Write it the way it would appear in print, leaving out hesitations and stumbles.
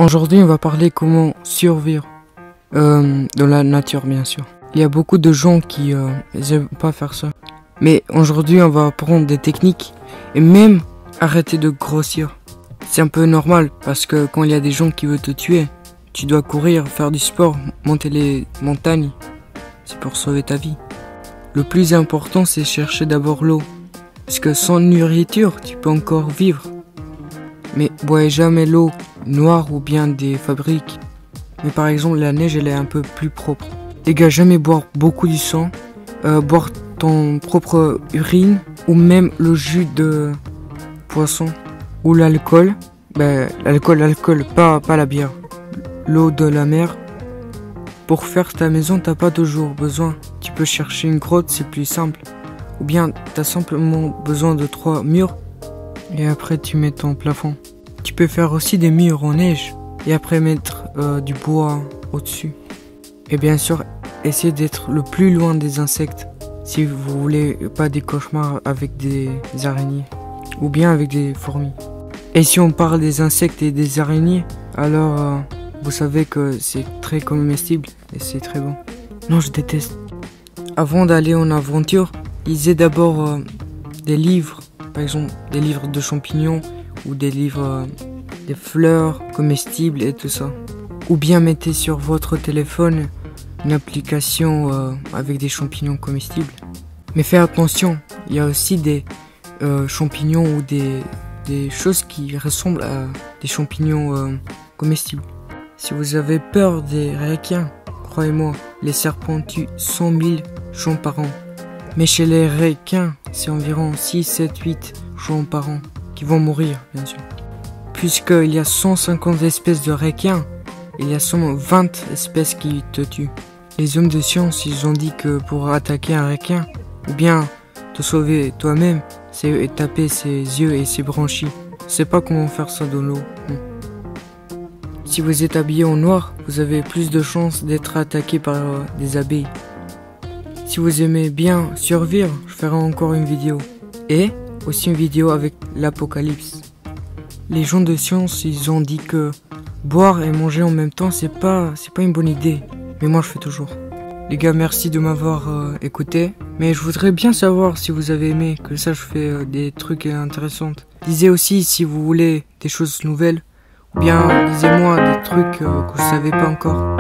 Aujourd'hui, on va parler comment survivre dans la nature, bien sûr. Il y a beaucoup de gens qui n'aiment pas faire ça. Mais aujourd'hui, on va apprendre des techniques et même arrêter de grossir. C'est un peu normal parce que quand il y a des gens qui veulent te tuer, tu dois courir, faire du sport, monter les montagnes. C'est pour sauver ta vie. Le plus important, c'est chercher d'abord l'eau. Parce que sans nourriture, tu peux encore vivre. Mais bois jamais l'eau noire ou bien des fabriques. Mais par exemple, la neige, elle est un peu plus propre. Les gars, jamais boire beaucoup du sang, boire ton propre urine ou même le jus de poisson ou l'alcool. L'alcool, pas la bière. L'eau de la mer. Pour faire ta maison, t'as pas toujours besoin. Tu peux chercher une grotte, c'est plus simple. Ou bien, t'as simplement besoin de 3 murs. Et après, tu mets ton plafond. Tu peux faire aussi des murs en neige. Et après, mettre du bois au-dessus. Et bien sûr, essayez d'être le plus loin des insectes. Si vous voulez pas des cauchemars avec des araignées. Ou bien avec des fourmis. Et si on parle des insectes et des araignées, alors vous savez que c'est très comestible et c'est très bon. Non, je déteste. Avant d'aller en aventure, lisez d'abord des livres. Par exemple, des livres de champignons ou des livres des fleurs comestibles et tout ça. Ou bien mettez sur votre téléphone une application avec des champignons comestibles. Mais faites attention, il y a aussi des champignons ou des choses qui ressemblent à des champignons comestibles. Si vous avez peur des requins, croyez-moi, les serpents tuent 100 000 gens par an. Mais chez les requins, c'est environ 6, 7, 8 gens par an qui vont mourir, bien sûr. Puisqu'il y a 150 espèces de requins, il y a seulement 20 espèces qui te tuent. Les hommes de science, ils ont dit que pour attaquer un requin, ou bien te sauver toi-même, c'est taper ses yeux et ses branchies. C'est pas comment faire ça dans l'eau. Si vous êtes habillé en noir, vous avez plus de chances d'être attaqué par des abeilles. Si vous aimez bien survivre, je ferai encore une vidéo. Et aussi une vidéo avec l'apocalypse. Les gens de science, ils ont dit que boire et manger en même temps, c'est pas une bonne idée. Mais moi, je fais toujours. Les gars, merci de m'avoir écouté. Mais je voudrais bien savoir si vous avez aimé, que ça, je fais des trucs intéressants. Disez aussi si vous voulez des choses nouvelles. Ou bien, disez-moi des trucs que je savais pas encore.